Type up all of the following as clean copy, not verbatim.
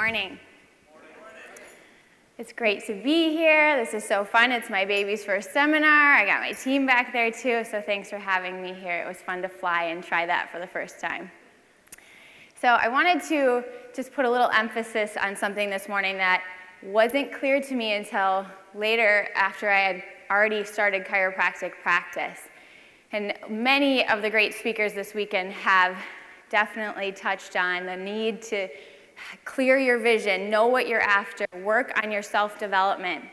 morning. It's great to be here. This is so fun. It's my baby's first seminar. I got my team back there too, so thanks for having me here. It was fun to fly and try that for the first time. So I wanted to just put a little emphasis on something this morning that wasn't clear to me until later after I had already started chiropractic practice. And many of the great speakers this weekend have definitely touched on the need to clear your vision, know what you're after, work on your self-development.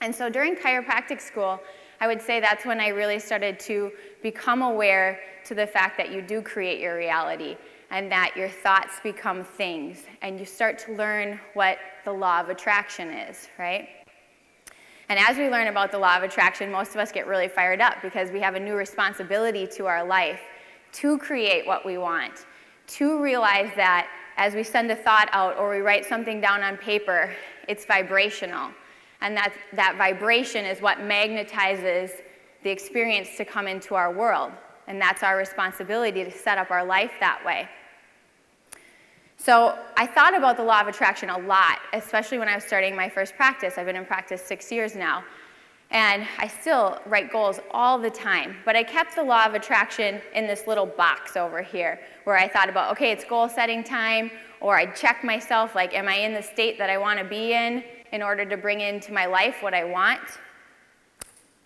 And so during chiropractic school, I would say that's when I really started to become aware to the fact that you do create your reality and that your thoughts become things, and you start to learn what the law of attraction is, right? And as we learn about the law of attraction, most of us get really fired up because we have a new responsibility to our life to create what we want, to realize that as we send a thought out or we write something down on paper, it's vibrational. And that vibration is what magnetizes the experience to come into our world. And that's our responsibility to set up our life that way. So I thought about the law of attraction a lot, especially when I was starting my first practice. I've been in practice 6 years now. And I still write goals all the time. But I kept the law of attraction in this little box over here where I thought about, okay, it's goal setting time, or I'd check myself, like, am I in the state that I want to be in order to bring into my life what I want?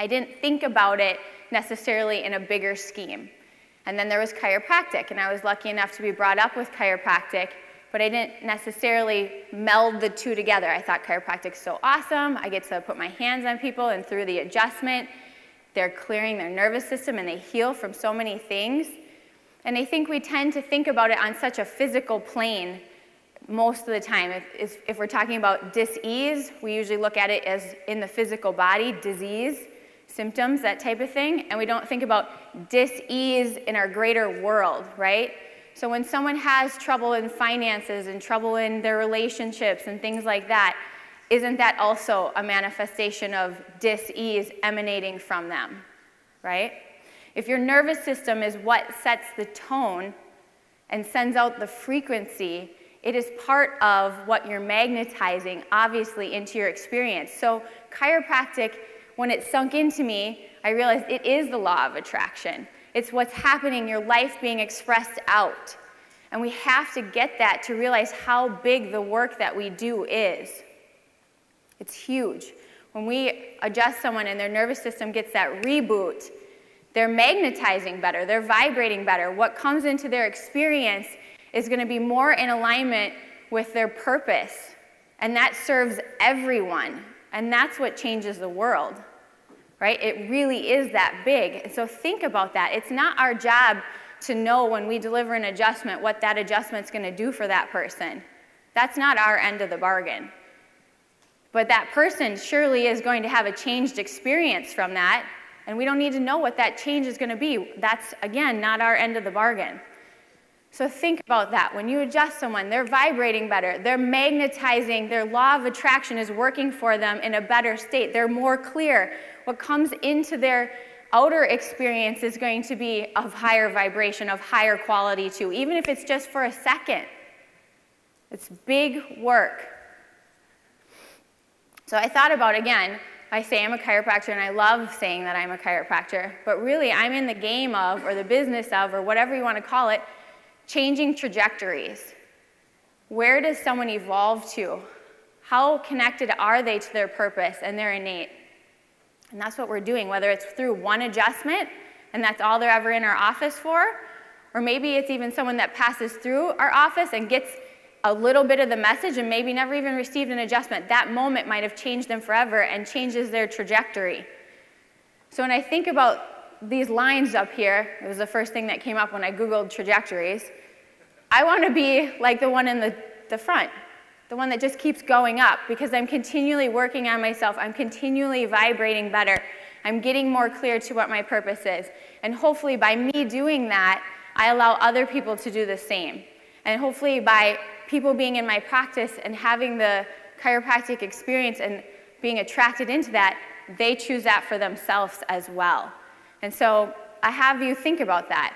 I didn't think about it necessarily in a bigger scheme. And then there was chiropractic, and I was lucky enough to be brought up with chiropractic, but I didn't necessarily meld the two together. I thought chiropractic's so awesome. I get to put my hands on people, and through the adjustment, they're clearing their nervous system, and they heal from so many things. And I think we tend to think about it on such a physical plane most of the time. If we're talking about dis-ease, we usually look at it as in the physical body, disease, symptoms, that type of thing, and we don't think about dis-ease in our greater world, right? So when someone has trouble in finances and trouble in their relationships and things like that, isn't that also a manifestation of dis-ease emanating from them, right? If your nervous system is what sets the tone and sends out the frequency, it is part of what you're magnetizing, obviously, into your experience. So chiropractic, when it sunk into me, I realized it is the law of attraction. It's what's happening, your life being expressed out. And we have to get that to realize how big the work that we do is. It's huge. When we adjust someone and their nervous system gets that reboot, they're magnetizing better, they're vibrating better. What comes into their experience is going to be more in alignment with their purpose. And that serves everyone. And that's what changes the world. Right? It really is that big. And so think about that. It's not our job to know when we deliver an adjustment what that adjustment's going to do for that person. That's not our end of the bargain. But that person surely is going to have a changed experience from that, and we don't need to know what that change is going to be. That's, again, not our end of the bargain. So think about that. When you adjust someone, they're vibrating better. They're magnetizing. Their law of attraction is working for them in a better state. They're more clear. What comes into their outer experience is going to be of higher vibration, of higher quality too, even if it's just for a second. It's big work. So I thought about, again, I say I'm a chiropractor, and I love saying that I'm a chiropractor, but really I'm in the game of, or the business of, or whatever you want to call it, changing trajectories. Where does someone evolve to? How connected are they to their purpose and their innate? And that's what we're doing, whether it's through one adjustment, and that's all they're ever in our office for, or maybe it's even someone that passes through our office and gets a little bit of the message and maybe never even received an adjustment. That moment might have changed them forever and changes their trajectory. So when I think about these lines up here, it was the first thing that came up when I Googled trajectories. I want to be like the one in the front, the one that just keeps going up, because I'm continually working on myself. I'm continually vibrating better. I'm getting more clear to what my purpose is. And hopefully by me doing that, I allow other people to do the same. And hopefully by people being in my practice and having the chiropractic experience and being attracted into that, they choose that for themselves as well. And so I have you think about that.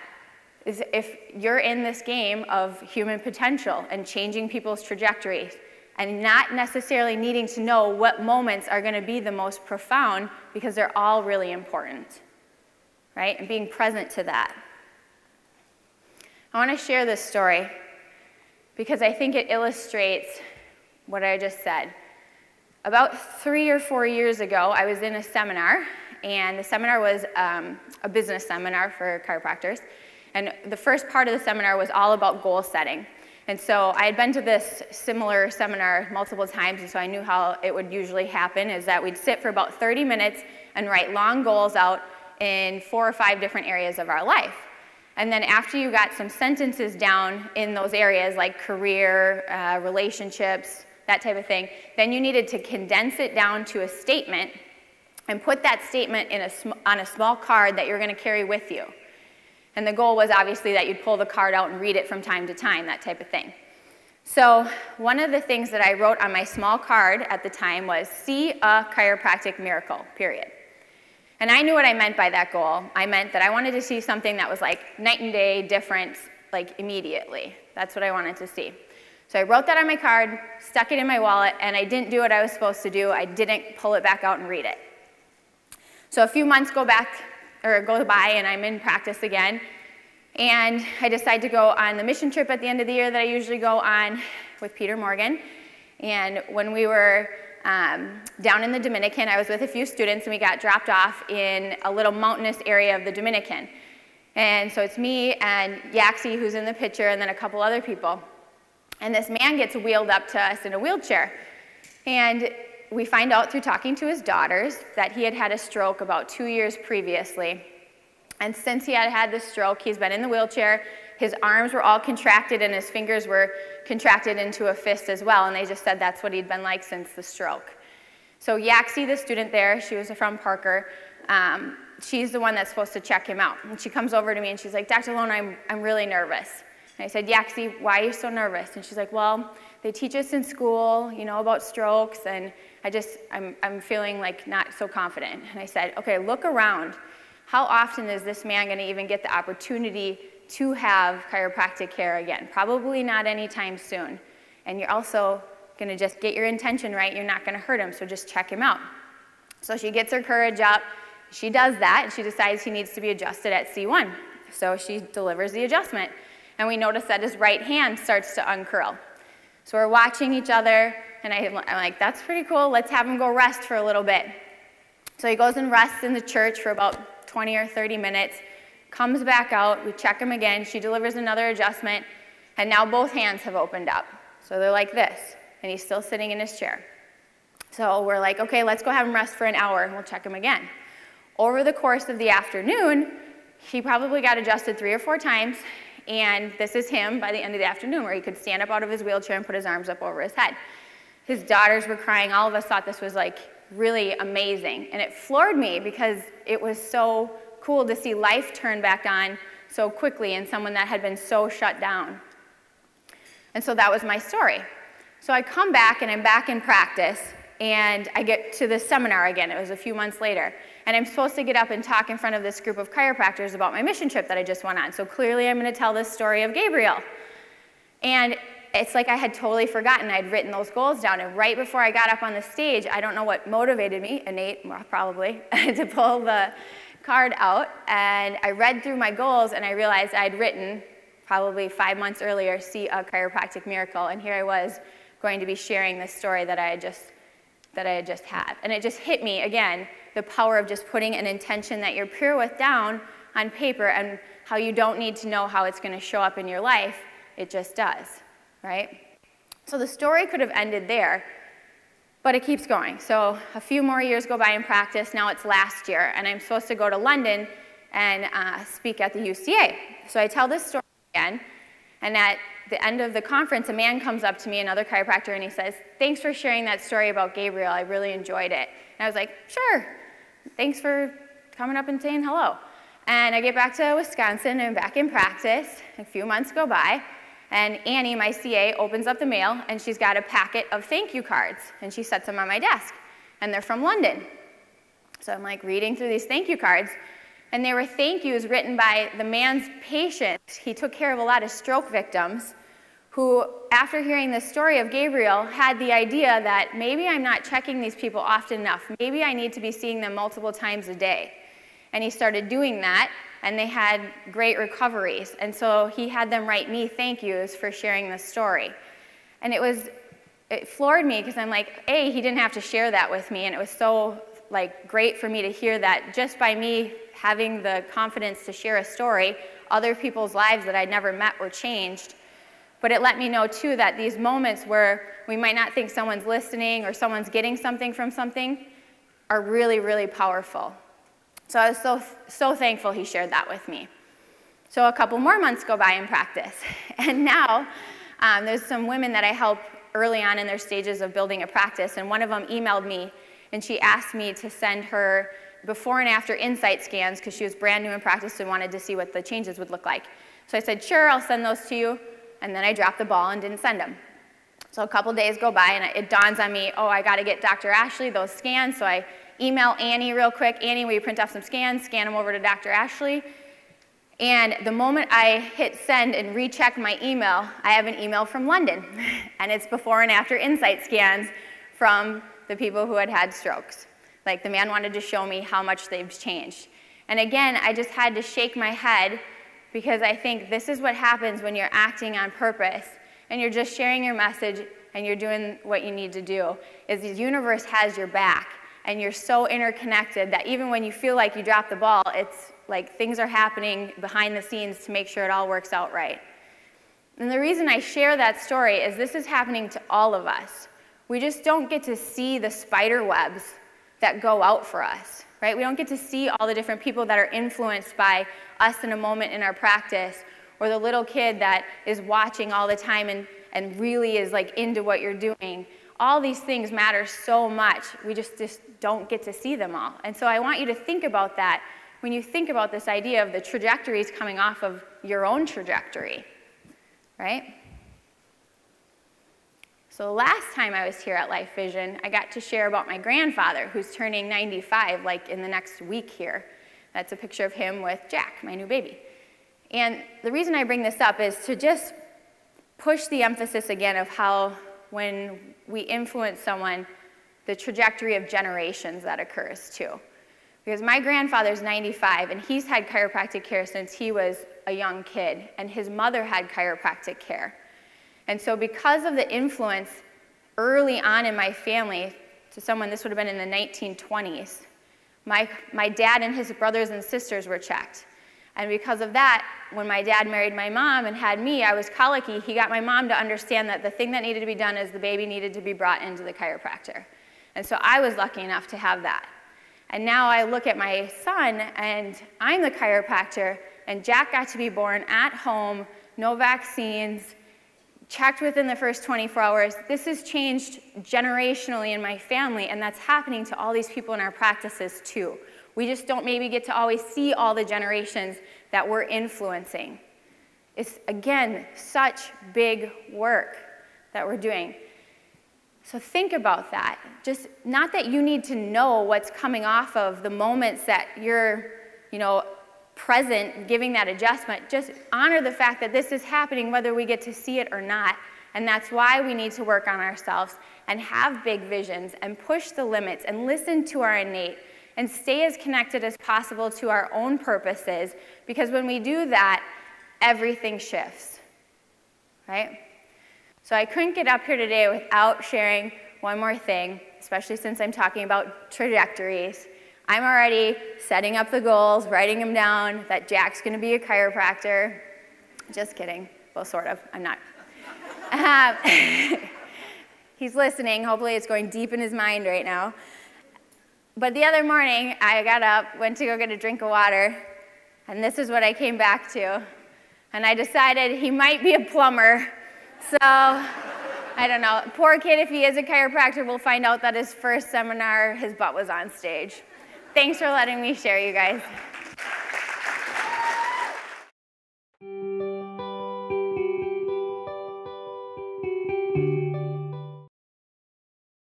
Is if you're in this game of human potential and changing people's trajectories, and not necessarily needing to know what moments are going to be the most profound, because they're all really important, right? And being present to that. I want to share this story because I think it illustrates what I just said. About 3 or 4 years ago, I was in a seminar, and the seminar was a business seminar for chiropractors. And the first part of the seminar was all about goal setting. And so I had been to this similar seminar multiple times, and so I knew how it would usually happen, is that we'd sit for about 30 minutes and write long goals out in 4 or 5 different areas of our life. And then after you got some sentences down in those areas, like career, relationships, that type of thing, then you needed to condense it down to a statement and put that statement on a small card that you're going to carry with you. And the goal was obviously that you'd pull the card out and read it from time to time, that type of thing. So one of the things that I wrote on my small card at the time was, see a chiropractic miracle, period. And I knew what I meant by that goal. I meant that I wanted to see something that was like night and day difference, like immediately. That's what I wanted to see. So I wrote that on my card, stuck it in my wallet, and I didn't do what I was supposed to do. I didn't pull it back out and read it. So a few months go by, and I'm in practice again, and I decide to go on the mission trip at the end of the year that I usually go on with Peter Morgan. And when we were down in the Dominican, I was with a few students, and we got dropped off in a little mountainous area of the Dominican. And so it's me and Yaxie, who's in the picture, and then a couple other people. And this man gets wheeled up to us in a wheelchair. And we find out through talking to his daughters that he had had a stroke about 2 years previously. And since he had had this stroke, he's been in the wheelchair. His arms were all contracted, and his fingers were contracted into a fist as well. And they just said that's what he'd been like since the stroke. So Yaxie, the student there, she was from Parker, she's the one that's supposed to check him out. And she comes over to me, and she's like, Dr. Lona, I'm really nervous. And I said, Yaxie, why are you so nervous? And she's like, well, they teach us in school, you know, about strokes, and I'm feeling like not so confident. And I said, okay, look around. How often is this man going to even get the opportunity to have chiropractic care again? Probably not anytime soon. And you're also going to just get your intention right. You're not going to hurt him, so just check him out. So she gets her courage up. She does that, and she decides he needs to be adjusted at C1. So she delivers the adjustment. And we notice that his right hand starts to uncurl. So we're watching each other, and I'm like, that's pretty cool. Let's have him go rest for a little bit. So he goes and rests in the church for about 20 or 30 minutes, comes back out, we check him again, she delivers another adjustment, and now both hands have opened up. So they're like this, and he's still sitting in his chair. So we're like, okay, let's go have him rest for an hour, and we'll check him again. Over the course of the afternoon, he probably got adjusted 3 or 4 times, and this is him by the end of the afternoon, where he could stand up out of his wheelchair and put his arms up over his head. His daughters were crying. All of us thought this was like really amazing. And it floored me because it was so cool to see life turn back on so quickly in someone that had been so shut down. And so that was my story. So I come back, and I'm back in practice, and I get to this seminar again. It was a few months later. And I'm supposed to get up and talk in front of this group of chiropractors about my mission trip that I just went on. So clearly I'm going to tell this story of Gabriel. And it's like I had totally forgotten I'd written those goals down. And right before I got up on the stage, I don't know what motivated me, innate probably, to pull the card out. And I read through my goals, and I realized I'd written, probably 5 months earlier, see a chiropractic miracle. And here I was going to be sharing this story that I had just had. And it just hit me, again, the power of just putting an intention that you're pure with down on paper, and how you don't need to know how it's going to show up in your life. It just does, right? So the story could have ended there, but it keeps going. So a few more years go by in practice. Now it's last year, and I'm supposed to go to London and speak at the UCA. So I tell this story again, and at the end of the conference, a man comes up to me, another chiropractor, and he says, thanks for sharing that story about Gabriel. I really enjoyed it. And I was like, sure. Thanks for coming up and saying hello. And I get back to Wisconsin, and I'm back in practice. A few months go by, and Annie, my CA, opens up the mail, and she's got a packet of thank you cards, and she sets them on my desk. And they're from London. So I'm like reading through these thank you cards, and they were thank yous written by the man's patient. He took care of a lot of stroke victims who, after hearing the story of Gabriel, had the idea that maybe I'm not checking these people often enough. Maybe I need to be seeing them multiple times a day. And he started doing that, and they had great recoveries. And so he had them write me thank yous for sharing the story. And it floored me, because I'm like, A, he didn't have to share that with me, and it was so great for me to hear that just by me having the confidence to share a story, other people's lives that I'd never met were changed. But it let me know, too, that these moments where we might not think someone's listening or someone's getting something from something are really, really powerful. So I was so thankful he shared that with me. So a couple more months go by in practice. And now there's some women that I help early on in their stages of building a practice. And one of them emailed me, and she asked me to send her before and after insight scans, because she was brand new in practice and wanted to see what the changes would look like. So I said, sure, I'll send those to you. And then I dropped the ball and didn't send them. So a couple days go by, and it dawns on me, oh, I got to get Dr. Ashley those scans. So I email Annie real quick. Annie, will you print off some scans, scan them over to Dr. Ashley? And the moment I hit send and recheck my email, I have an email from London. And it's before and after insight scans from the people who had had strokes. The man wanted to show me how much they've changed. And again, I just had to shake my head, because I think this is what happens when you're acting on purpose and you're just sharing your message and you're doing what you need to do, is the universe has your back, and you're so interconnected that even when you feel like you dropped the ball, it's like things are happening behind the scenes to make sure it all works out right. And the reason I share that story is this is happening to all of us. We just don't get to see the spider webs that go out for us. Right? We don't get to see all the different people that are influenced by us in a moment in our practice, or the little kid that is watching all the time and really is into what you're doing. All these things matter so much. We just don't get to see them all. And so I want you to think about that when you think about this idea of the trajectories coming off of your own trajectory, right? So the last time I was here at Life Vision, I got to share about my grandfather, who's turning 95 in the next week here. That's a picture of him with Jack, my new baby. And the reason I bring this up is to just push the emphasis again of how when we influence someone, the trajectory of generations that occurs too. Because my grandfather's 95, and he's had chiropractic care since he was a young kid, and his mother had chiropractic care. And so because of the influence early on in my family, to someone, this would have been in the 1920s, my dad and his brothers and sisters were checked. And because of that, when my dad married my mom and had me, I was colicky. He got my mom to understand that the thing that needed to be done is the baby needed to be brought into the chiropractor. And so I was lucky enough to have that. And now I look at my son, and I'm the chiropractor, and Jack got to be born at home, no vaccines, checked within the first 24 hours. This has changed generationally in my family, and that's happening to all these people in our practices too. We just don't maybe get to always see all the generations that we're influencing. It's, again, such big work that we're doing. So think about that. Just not that you need to know what's coming off of the moments that you're, present, giving that adjustment. Just honor the fact that this is happening whether we get to see it or not. And that's why we need to work on ourselves and have big visions and push the limits and listen to our innate and stay as connected as possible to our own purposes, because when we do that, everything shifts, right? So I couldn't get up here today without sharing one more thing, especially since I'm talking about trajectories. I'm already setting up the goals, writing them down, that Jack's going to be a chiropractor. Just kidding. Well, sort of. I'm not. He's listening. Hopefully it's going deep in his mind right now. But the other morning, I got up, went to go get a drink of water, and this is what I came back to. And I decided he might be a plumber. So, I don't know. Poor kid, if he is a chiropractor, will find out that his first seminar, his butt was on stage. Thanks for letting me share, you guys.